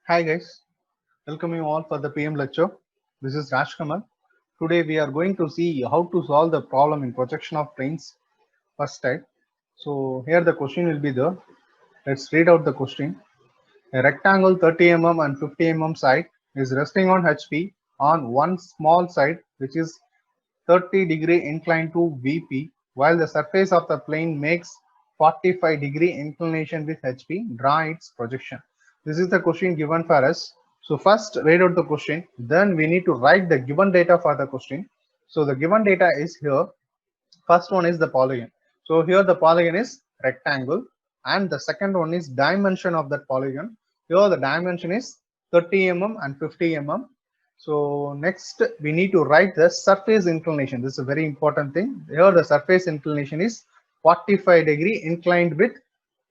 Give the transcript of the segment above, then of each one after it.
Hi guys, welcome you all for the PM lecture. This is Raj Kamal. Today we are going to see how to solve the problem in projection of planes first type. So here the question will be there. Let's read out the question. A rectangle 30 mm and 50 mm side is resting on HP on one small side which is 30-degree inclined to VP while the surface of the plane makes 45-degree inclination with HP. Draw its projection. This is the question given for us. So first read out the question, then we need to write the given data for the question. So the given data is here. First one is the polygon. So here the polygon is rectangle and the second one is dimension of that polygon. Here the dimension is 30 mm and 50 mm. So next we need to write the surface inclination. This is a very important thing. Here the surface inclination is 45-degree inclined with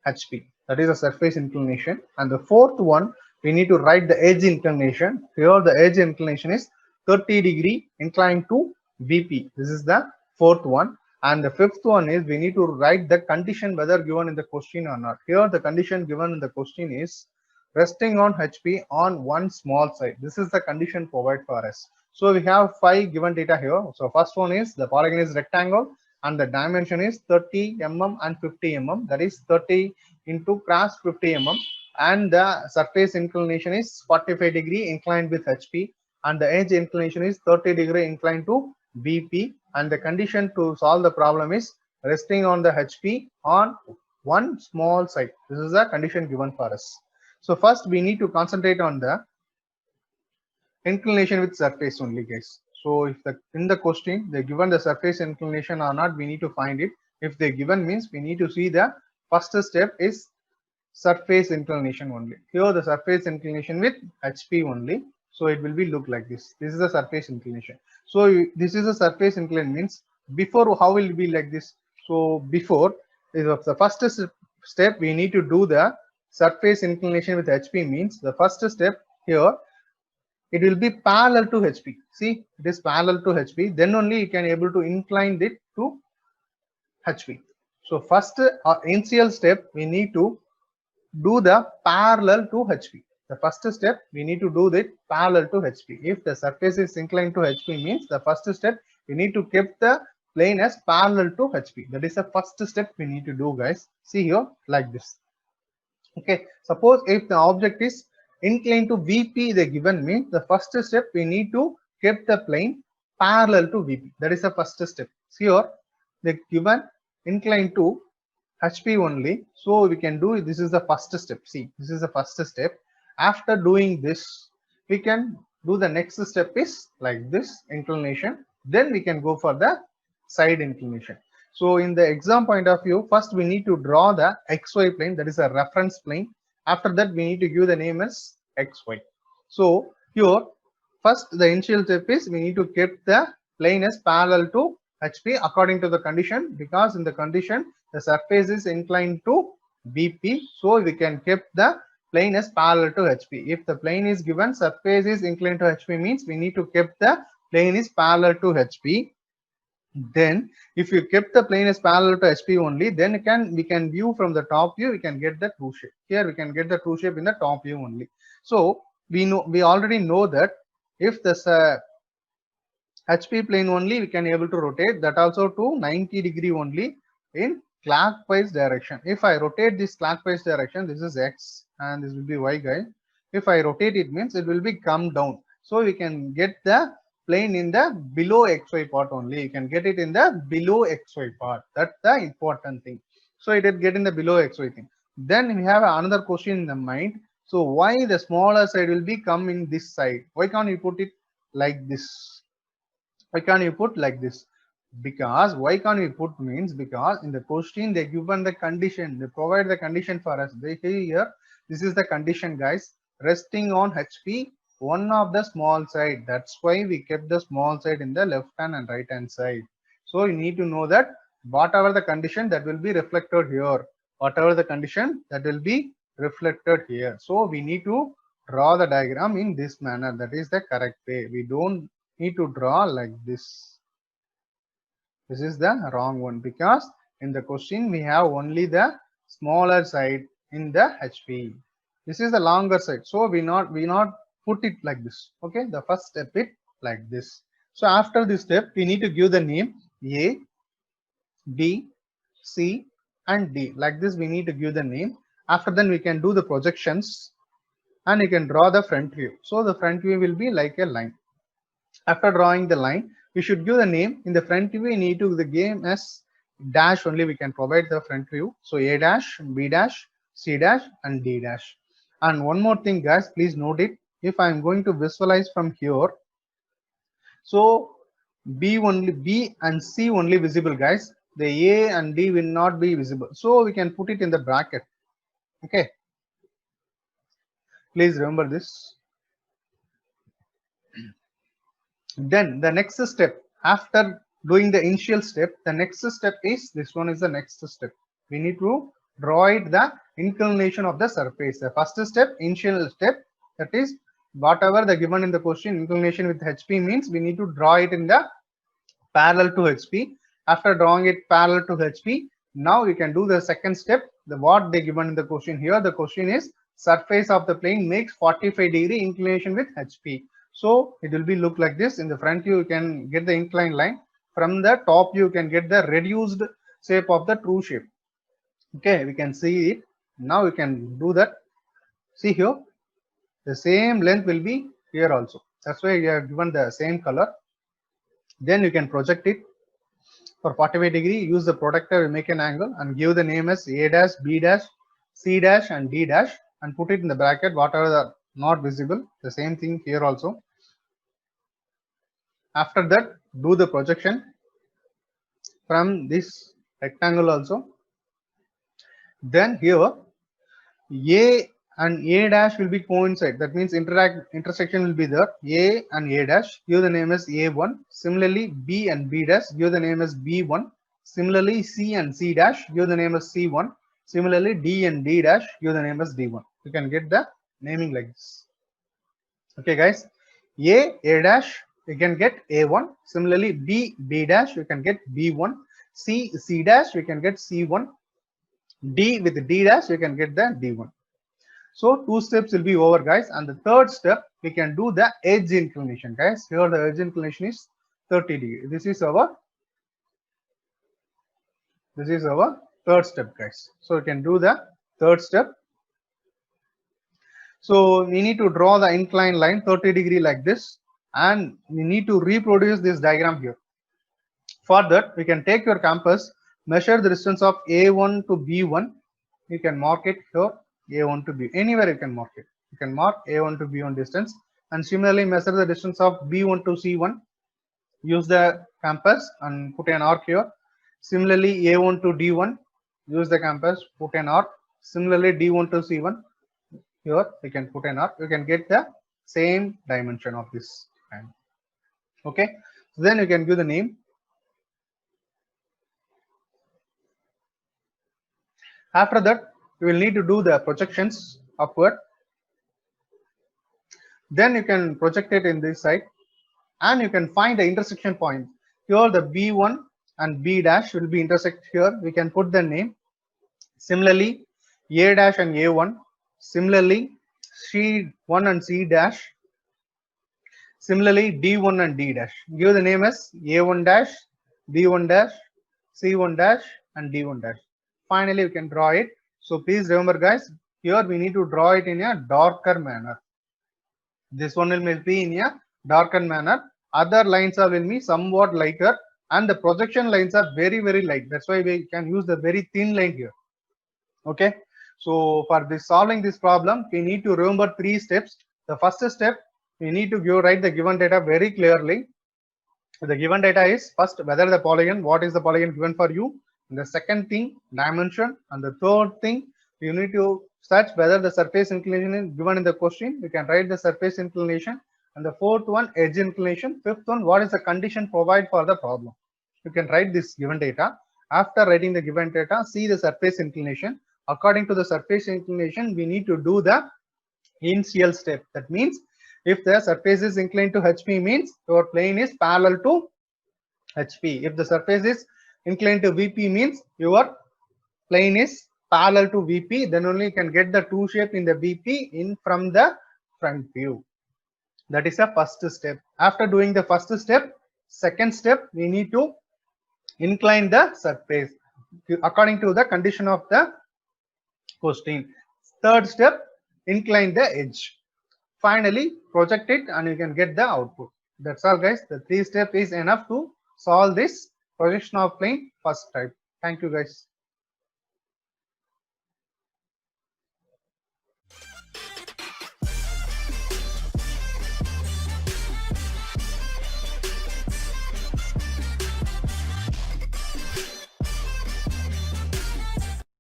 HP. That is a surface inclination. And the fourth one, we need to write the edge inclination. Here the edge inclination is 30-degree inclined to VP. This is the fourth one. And the fifth one is we need to write the condition whether given in the question or not. Here the condition given in the question is resting on HP on one small side. This is the condition provided for us. So we have 5 given data here. So first one is the polygon is rectangle and the dimension is 30 mm and 50 mm. That is 30 into cross 50 mm. And the surface inclination is 45-degree inclined with HP and the edge inclination is 30-degree inclined to VP. And the condition to solve the problem is resting on the HP on one small side. This is the condition given for us. So first we need to concentrate on the inclination with surface only, guys. So if the in the question they given the surface inclination or not, we need to find it. If they given means we need to see the first step is surface inclination only. Here the surface inclination with HP only. So it will be look like this. This is the surface inclination. So this is a surface inclination means before how will it be like this? So before is the first step we need to do the surface inclination with HP means the first step here it will be parallel to HP. See, it is parallel to HP. Then only you can able to incline it to HP. So first initial step we need to do the parallel to HP. The first step we need to do that parallel to HP. If the surface is inclined to HP means the first step we need to keep the plane as parallel to HP. That is the first step we need to do, guys. See here like this. Okay, suppose if the object is inclined to VP, the given means the first step we need to keep the plane parallel to VP. That is the first step. Here the given inclined to HP only. So we can do this is the first step. See, this is the first step. After doing this, we can do the next step is like this inclination. Then we can go for the side inclination. So in the exam point of view, first we need to draw the XY plane, that is a reference plane. After that, we need to give the name as XY. So here, first the initial step is we need to keep the plane as parallel to HP according to the condition, because in the condition the surface is inclined to VP. So we can keep the plane as parallel to HP. If the plane is given surface is inclined to HP means we need to keep the plane is parallel to HP. Then if you kept the plane as parallel to HP only, then we can view from the top view, we can get the true shape. Here we can get the true shape in the top view only. So we already know that if this HP plane only, we can able to rotate that also to 90-degree only in clockwise direction. If I rotate this clockwise direction, this is X and this will be Y, guy. If I rotate it means it will be come down. So we can get the plane in the below XY part only. You can get it in the below XY part. That's the important thing. So it will get in the below XY thing. Then we have another question in the mind. So why the smaller side will be come in this side? Why can't you put it like this? Why can't you put like this? Because why can't we put means because in the question they given the condition, they provide the condition for us. They say here this is the condition, guys, resting on HP one of the small side. That's why we kept the small side in the left hand and right hand side. So you need to know that whatever the condition that will be reflected here, whatever the condition that will be reflected here. So we need to draw the diagram in this manner. That is the correct way. We don't need to draw like this. This is the wrong one, because in the question we have only the smaller side in the HP. This is the longer side, so we not put it like this. Okay, the first step it like this. So after this step, we need to give the name A, B, C, and D. Like this, we need to give the name. After then, we can do the projections, and you can draw the front view. So the front view will be like a line. After drawing the line, we should give the name. In the front view, we need to the game as dash only. We can provide the front view. So A dash, B dash, C dash, and D dash. And one more thing, guys, please note it. If I am going to visualize from here, so B and C only visible, guys. The A and D will not be visible. So we can put it in the bracket. Okay. Please remember this. Then the next step, after doing the initial step, the next step is this one is the next step. We need to draw it the inclination of the surface. The first step, initial step, that is whatever the given in the question, inclination with HP means we need to draw it in the parallel to HP. After drawing it parallel to HP, now you can do the second step. The what they given in the question here, the question is surface of the plane makes 45-degree inclination with HP. So it will be look like this. In the front view, you can get the inclined line. From the top view, you can get the reduced shape of the true shape. Okay, we can see it. Now we can do that. See here, the same length will be here also. That's why we have given the same color. Then you can project it for 45-degree. Use the protractor, make an angle, and give the name as A dash, B dash, C dash, and D dash, and put it in the bracket. Whatever are not visible, the same thing here also. After that, do the projection from this rectangle also. Then here A and A dash will be coincide. That means intersection will be there. A and A dash, give the name as A1. Similarly, B and B dash, give the name as B1. Similarly, C and C dash, give the name as C1. Similarly, D and D dash, give the name as D1. You can get the naming like this. Okay, guys. A dash, you can get A1. Similarly, B dash, you can get B1. C dash, you can get C1. D with D dash, you can get the D1. So two steps will be over, guys. And the third step, we can do the edge inclination, guys. Here the edge inclination is 30 degree. This is our third step, guys. So we can do the third step. So we need to draw the inclined line 30 degree like this, and we need to reproduce this diagram here. For that, we can take your compass, measure the distance of A1 to B1. You can mark it here, A1 to B. Anywhere you can mark it. You can mark A1 to B1 distance, and similarly measure the distance of B1 to C1. Use the compass and put an arc here. Similarly, A1 to D1. Use the compass, put an arc. Similarly, D1 to C1. Here we can put an arc. You can get the same dimension of this. Okay. So then you can give the name. After that, you will need to do the projections upward. Then you can project it in this side, and you can find the intersection point. Here the B1 and B dash will be intersect here. We can put the name. Similarly, A dash and A1. Similarly, C1 and C dash. Similarly, D1 and D dash. Give the name as A1 dash, B1 dash, C1 dash, and D1 dash. Finally, we can draw it. So please remember, guys, here we need to draw it in a darker manner. This one will be in a darker manner. Other lines are will be somewhat lighter, and the projection lines are very, very light. That's why we can use the very thin line here. Okay. So for this solving this problem, we need to remember 3 steps. The first step, we need to write the given data very clearly. The given data is first whether the polygon, what is the polygon given for you. And the second thing, dimension. And the third thing, you need to search whether the surface inclination is given in the question. You can write the surface inclination. And the fourth one, edge inclination. Fifth one, what is the condition provided for the problem. You can write this given data. After writing the given data, see the surface inclination. According to the surface inclination, we need to do the initial step. That means if the surface is inclined to HP, means your plane is parallel to HP. If the surface is inclined to VP, means your plane is parallel to VP, then only you can get the two shape in the VP in from the front view. That is the first step. After doing the first step, second step, we need to incline the surface according to the condition of the question. Third step, incline the edge. Finally, project it and you can get the output. That's all, guys. The three steps is enough to solve this projection of plane first type. Thank you, guys.